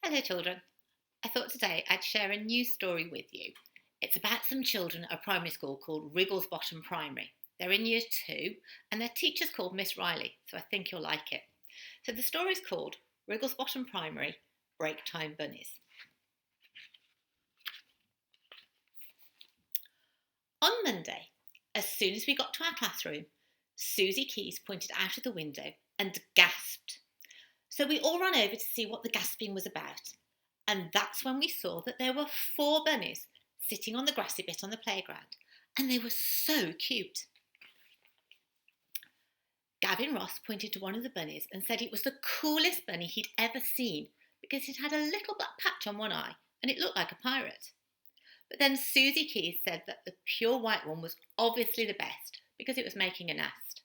Hello, children. I thought today I'd share a new story with you. It's about some children at a primary school called Wrigglesbottom Primary. They're in year 2 and their teacher's called Miss Riley, so I think you'll like it. So the story's called Wrigglesbottom Primary Break Time Bunnies. On Monday, as soon as we got to our classroom, Susie Keys pointed out of the window and gasped. So we all ran over to see what the gasping was about. And that's when we saw that there were 4 bunnies sitting on the grassy bit on the playground. And they were so cute. Gavin Ross pointed to one of the bunnies and said it was the coolest bunny he'd ever seen because it had a little black patch on one eye and it looked like a pirate. But then Susie Keys said that the pure white one was obviously the best because it was making a nest.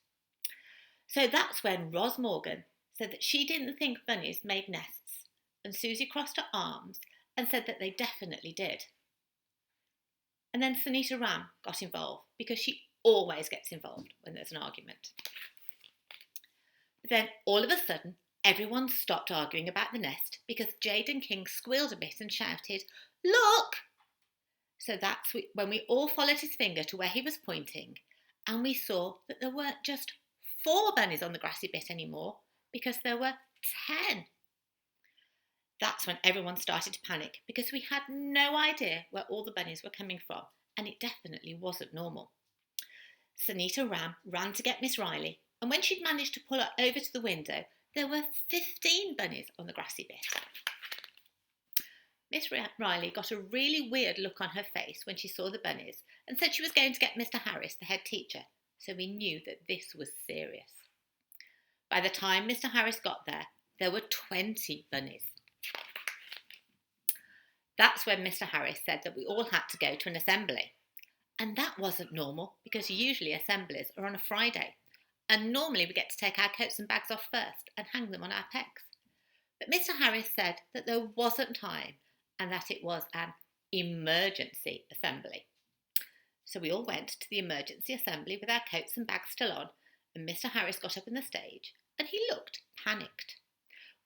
So that's when Ros Morgan said that she didn't think bunnies made nests, and Susie crossed her arms and said that they definitely did. And then Sunita Ram got involved because she always gets involved when there's an argument. But then all of a sudden, everyone stopped arguing about the nest because Jaden King squealed a bit and shouted, "Look!" So that's when we all followed his finger to where he was pointing, and we saw that there weren't just 4 bunnies on the grassy bit anymore because there were 10. That's when everyone started to panic because we had no idea where all the bunnies were coming from, and it definitely wasn't normal. Sunita Ram ran to get Miss Riley, and when she'd managed to pull her over to the window, there were 15 bunnies on the grassy bit. Miss Riley got a really weird look on her face when she saw the bunnies and said she was going to get Mr. Harris, the head teacher, so we knew that this was serious. By the time Mr. Harris got there, there were 20 bunnies. That's when Mr. Harris said that we all had to go to an assembly. And that wasn't normal because usually assemblies are on a Friday. And normally we get to take our coats and bags off first and hang them on our pegs. But Mr. Harris said that there wasn't time and that it was an emergency assembly. So we all went to the emergency assembly with our coats and bags still on, and Mr. Harris got up on the stage and he looked panicked.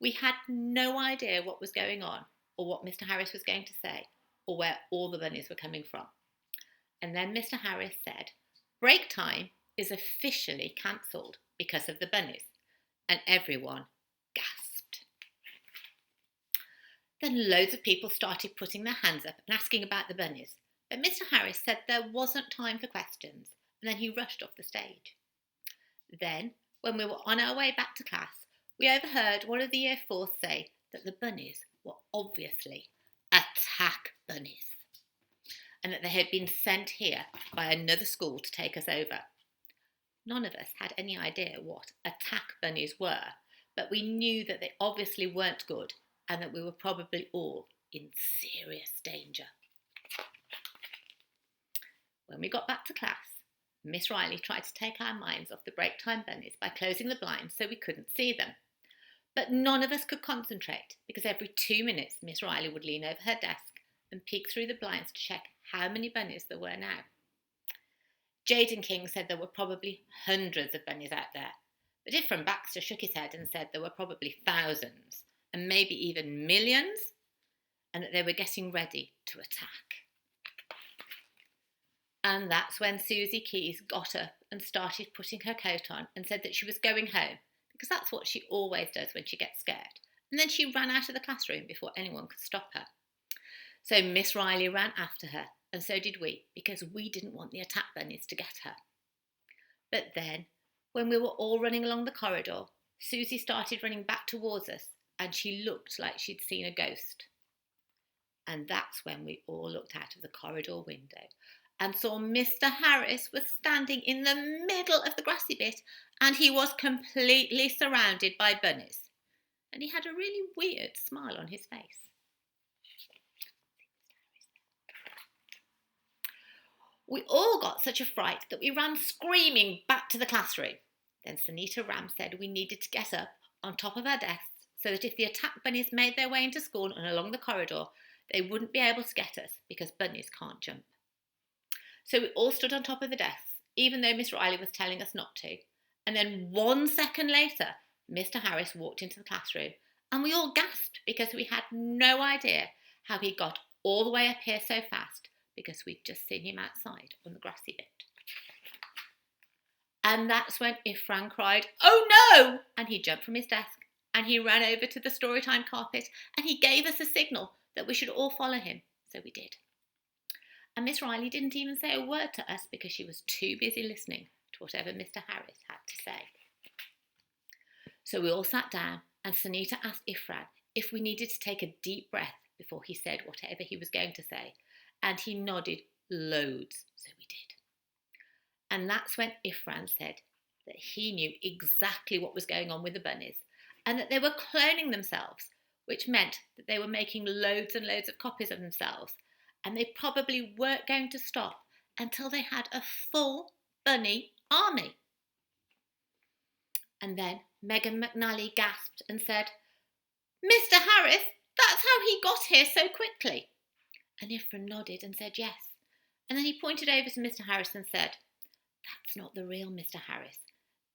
We had no idea what was going on or what Mr. Harris was going to say or where all the bunnies were coming from. And then Mr. Harris said, "Break time is officially cancelled because of the bunnies," and everyone gasped. Then loads of people started putting their hands up and asking about the bunnies, but Mr. Harris said there wasn't time for questions, and then he rushed off the stage. Then, when we were on our way back to class, we overheard one of the year 4s say that the bunnies were obviously attack bunnies, and that they had been sent here by another school to take us over. None of us had any idea what attack bunnies were, but we knew that they obviously weren't good and that we were probably all in serious danger. When we got back to class, Miss Riley tried to take our minds off the break time bunnies by closing the blinds so we couldn't see them. But none of us could concentrate because every 2 minutes Miss Riley would lean over her desk and peek through the blinds to check how many bunnies there were now. Jaden King said there were probably hundreds of bunnies out there, but Ifram Baxter shook his head and said there were probably thousands and maybe even millions, and that they were getting ready to attack. And that's when Susie Keys got up and started putting her coat on and said that she was going home, because that's what she always does when she gets scared. And then she ran out of the classroom before anyone could stop her. So Miss Riley ran after her, and so did we, because we didn't want the attack bunnies to get her. But then, when we were all running along the corridor, Susie started running back towards us, and she looked like she'd seen a ghost. And that's when we all looked out of the corridor window and saw Mr. Harris was standing in the middle of the grassy bit, and he was completely surrounded by bunnies. And he had a really weird smile on his face. We all got such a fright that we ran screaming back to the classroom. Then Sunita Ram said we needed to get up on top of our desks so that if the attack bunnies made their way into school and along the corridor, they wouldn't be able to get us because bunnies can't jump. So we all stood on top of the desks, even though Miss Riley was telling us not to. And then 1 second later, Mr. Harris walked into the classroom And we all gasped because we had no idea how he got all the way up here so fast, because we'd just seen him outside on the grassy bit. And that's when Ifran cried, "Oh no!" And he jumped from his desk and he ran over to the storytime carpet and he gave us a signal that we should all follow him. So we did. And Miss Riley didn't even say a word to us because she was too busy listening to whatever Mr. Harris had to say. So we all sat down and Sunita asked Ifran if we needed to take a deep breath before he said whatever he was going to say. And he nodded loads, so we did. And that's when Ifran said that he knew exactly what was going on with the bunnies and that they were cloning themselves, which meant that they were making loads and loads of copies of themselves, and they probably weren't going to stop until they had a full bunny army. And then Megan McNally gasped and said, "Mr. Harris, that's how he got here so quickly." And Ifran nodded and said yes. And then he pointed over to Mr. Harris and said, "That's not the real Mr. Harris.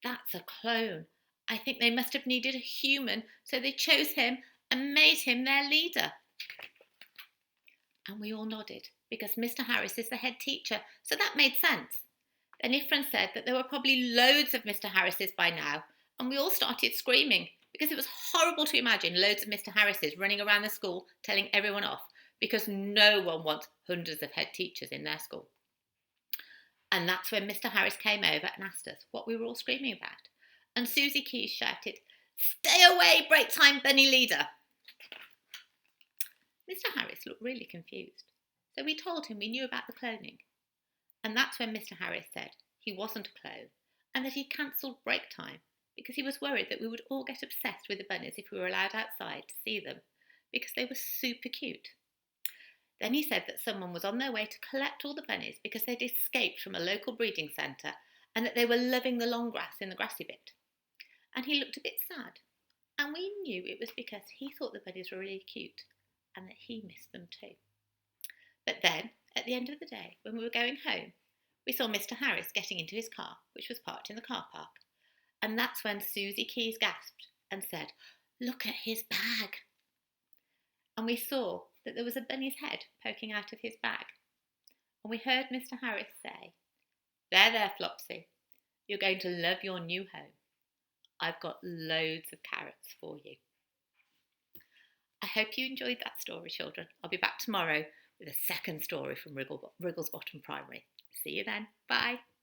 That's a clone. I think they must have needed a human, so they chose him and made him their leader." And we all nodded because Mr. Harris is the head teacher, so that made sense. Then Ifran said that there were probably loads of Mr. Harrises by now, and we all started screaming because it was horrible to imagine loads of Mr. Harrises running around the school telling everyone off, because no one wants hundreds of head teachers in their school. And that's when Mr. Harris came over and asked us what we were all screaming about. And Susie Keys shouted, "Stay away, break time bunny leader." Mr. Harris looked really confused, so we told him we knew about the cloning. And that's when Mr. Harris said he wasn't a clone and that he cancelled break time because he was worried that we would all get obsessed with the bunnies if we were allowed outside to see them because they were super cute. Then he said that someone was on their way to collect all the bunnies because they'd escaped from a local breeding centre and that they were loving the long grass in the grassy bit. And he looked a bit sad, and we knew it was because he thought the bunnies were really cute and that he missed them too. But then, at the end of the day, when we were going home, we saw Mr. Harris getting into his car, which was parked in the car park. And that's when Susie Keys gasped and said, "Look at his bag." And we saw that there was a bunny's head poking out of his bag. And we heard Mr. Harris say, There, Flopsy, you're going to love your new home. I've got loads of carrots for you." I hope you enjoyed that story, children. I'll be back tomorrow with a second story from Wrigglesbottom Primary. See you then. Bye.